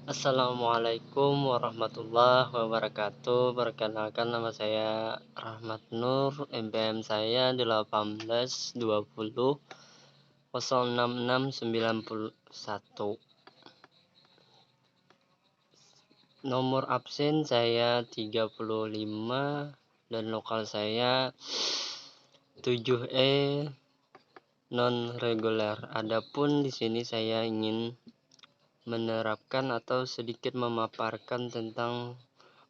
Assalamualaikum warahmatullahi wabarakatuh. Perkenalkan, nama saya Rahmat Nur. NPM saya 1820066991. Nomor absen saya 35 dan lokal saya 7E non reguler. Adapun di sini saya ingin menerapkan atau sedikit memaparkan tentang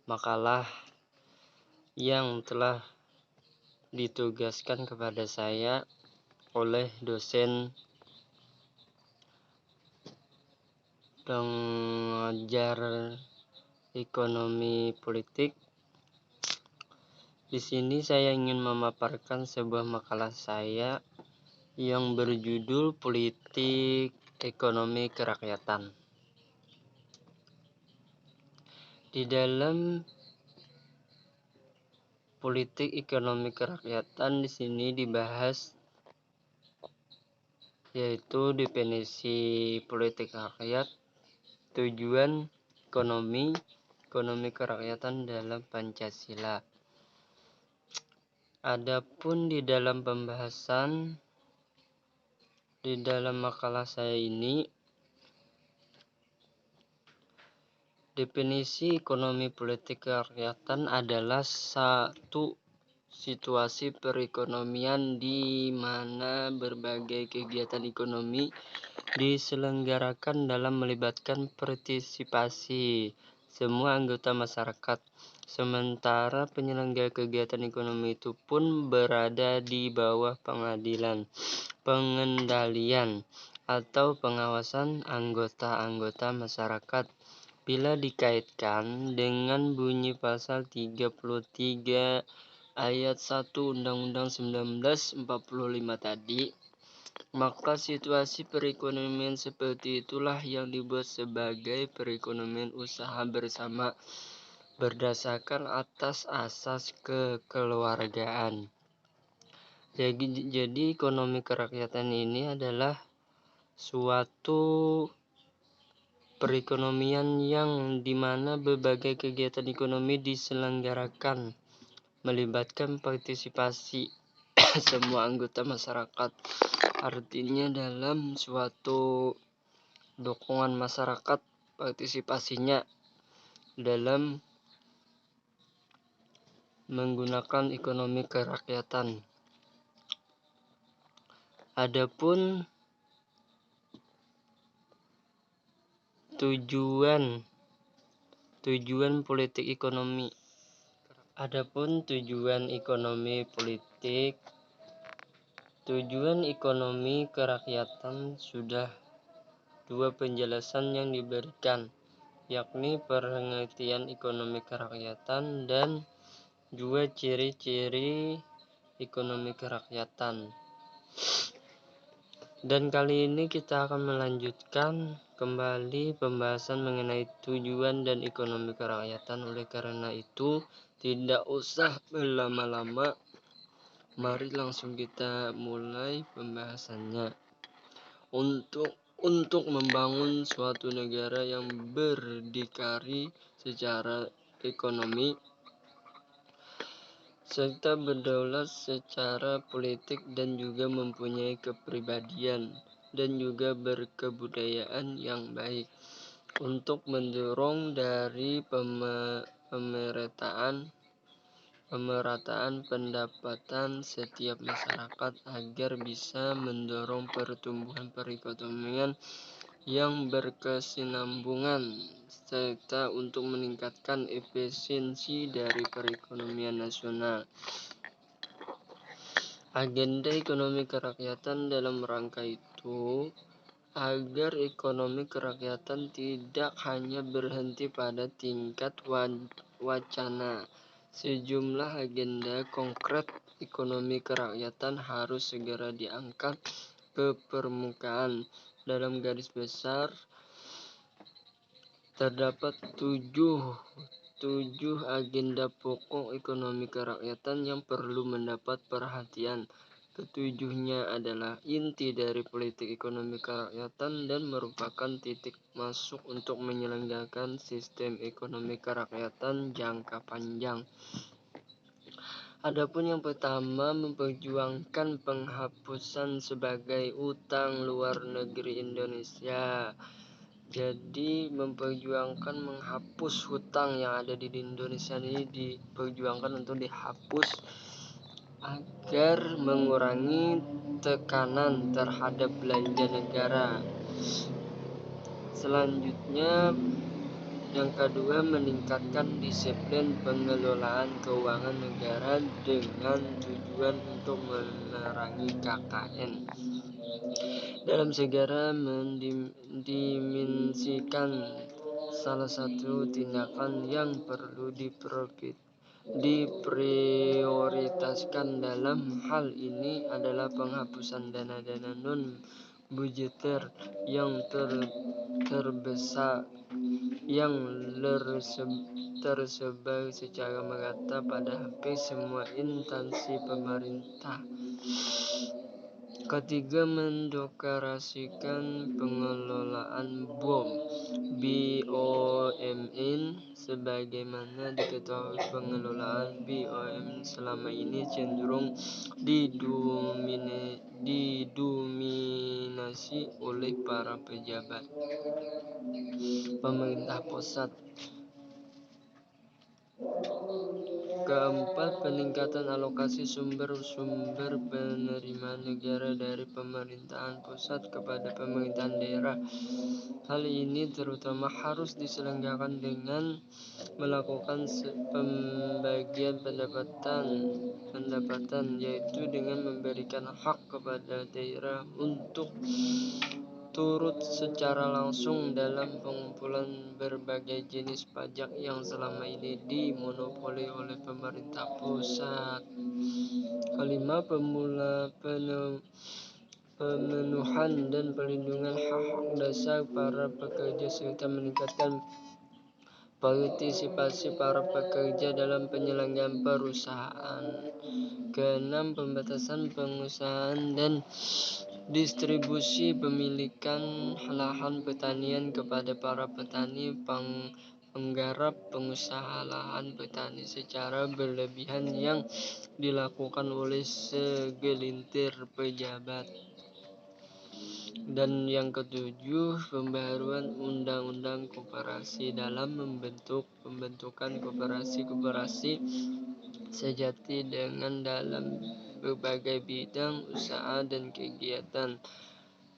makalah yang telah ditugaskan kepada saya oleh dosen pengajar ekonomi politik. Di sini saya ingin memaparkan sebuah makalah saya yang berjudul Politik Ekonomi Kerakyatan. Di dalam politik ekonomi kerakyatan di sini dibahas yaitu definisi politik rakyat, tujuan ekonomi kerakyatan dalam Pancasila. Adapun di dalam pembahasan di dalam makalah saya ini, definisi ekonomi politik kerakyatan adalah satu situasi perekonomian di mana berbagai kegiatan ekonomi diselenggarakan dalam melibatkan partisipasi semua anggota masyarakat. Sementara penyelenggara kegiatan ekonomi itu pun berada di bawah pengendalian atau pengawasan anggota-anggota masyarakat. Bila dikaitkan dengan bunyi pasal 33 ayat 1 Undang-Undang 1945 tadi, maka situasi perekonomian seperti itulah yang dibuat sebagai perekonomian usaha bersama berdasarkan atas asas kekeluargaan. Jadi ekonomi kerakyatan ini adalah suatu perekonomian yang dimana berbagai kegiatan ekonomi diselenggarakan melibatkan partisipasi semua anggota masyarakat. Artinya dalam suatu dukungan masyarakat, partisipasinya dalam menggunakan ekonomi kerakyatan. Adapun tujuan politik ekonomi. Tujuan ekonomi kerakyatan sudah dua penjelasan yang diberikan, yakni pengertian ekonomi kerakyatan dan dua ciri-ciri ekonomi kerakyatan. Dan kali ini kita akan melanjutkan kembali pembahasan mengenai tujuan dan ekonomi kerakyatan. Oleh karena itu, tidak usah berlama-lama, mari langsung kita mulai pembahasannya. Untuk membangun suatu negara yang berdikari secara ekonomi serta berdaulat secara politik dan juga mempunyai kepribadian dan juga berkebudayaan yang baik, untuk mendorong dari pemerataan pendapatan setiap masyarakat agar bisa mendorong pertumbuhan perekonomian yang berkesinambungan serta untuk meningkatkan efisiensi dari perekonomian nasional. Agenda ekonomi kerakyatan dalam rangka itu agar ekonomi kerakyatan tidak hanya berhenti pada tingkat wacana. Sejumlah agenda konkret ekonomi kerakyatan harus segera diangkat ke permukaan. Dalam garis besar terdapat tujuh agenda pokok ekonomi kerakyatan yang perlu mendapat perhatian Ketujuhnya adalah inti dari politik ekonomi kerakyatan dan merupakan titik masuk untuk menyelenggarakan sistem ekonomi kerakyatan jangka panjang. Adapun yang pertama, memperjuangkan penghapusan sebagai utang luar negeri Indonesia. Jadi memperjuangkan menghapus hutang yang ada di Indonesia ini, diperjuangkan untuk dihapus agar mengurangi tekanan terhadap belanja negara. Selanjutnya, yang kedua, meningkatkan disiplin pengelolaan keuangan negara dengan tujuan untuk menerangi KKN. Dalam segera mendimensikan salah satu tindakan yang perlu diprioritaskan dalam hal ini adalah penghapusan dana-dana non-budgeter yang terbesar yang tersebar secara merata pada hampir semua instansi pemerintah. Ketiga, mendeklarasikan pengelolaan BUMN. Sebagaimana diketahui, pengelolaan BUMN selama ini cenderung didominasi oleh para pejabat pemerintah pusat. Keempat, peningkatan alokasi sumber-sumber penerimaan negara dari pemerintahan pusat kepada pemerintahan daerah. Hal ini terutama harus diselenggarakan dengan melakukan pembagian pendapatan, yaitu dengan memberikan hak kepada daerah untuk turut secara langsung dalam pengumpulan berbagai jenis pajak yang selama ini dimonopoli oleh pemerintah pusat. Kelima, pemenuhan dan pelindungan hak-hak dasar para pekerja serta meningkatkan partisipasi para pekerja dalam penyelenggaraan perusahaan. Keenam, pembatasan pengusahaan dan distribusi pemilikan lahan pertanian kepada para petani penggarap pengusaha lahan petani secara berlebihan yang dilakukan oleh segelintir pejabat. Dan yang ketujuh, pembaharuan undang-undang koperasi dalam pembentukan koperasi sejati dengan dalam berbagai bidang usaha dan kegiatan.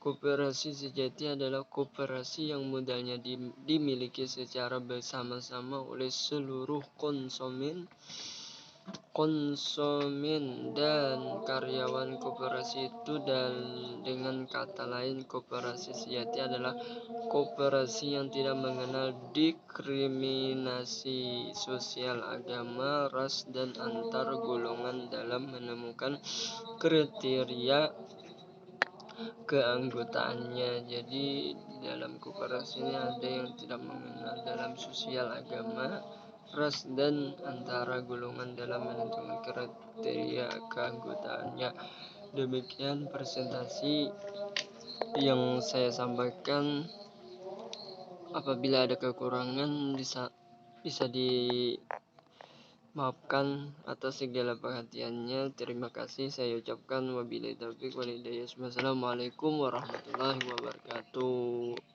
Koperasi sejati adalah koperasi yang modalnya dimiliki secara bersama-sama oleh seluruh konsumen dan karyawan koperasi itu. Dan dengan kata lain, koperasi sejati adalah koperasi yang tidak mengenal diskriminasi sosial, agama, ras, dan antar golongan dalam menemukan kriteria keanggotaannya. Jadi dalam koperasi ini ada yang tidak mengenal dalam sosial, agama, ras, dan antara golongan dalam menentukan kriteria keanggotaannya. Demikian presentasi yang saya sampaikan. Apabila ada kekurangan bisa dimaafkan atas segala perhatiannya. Terima kasih saya ucapkan. Wabillahi taufiq walhidayah. Wassalamualaikum warahmatullahi wabarakatuh.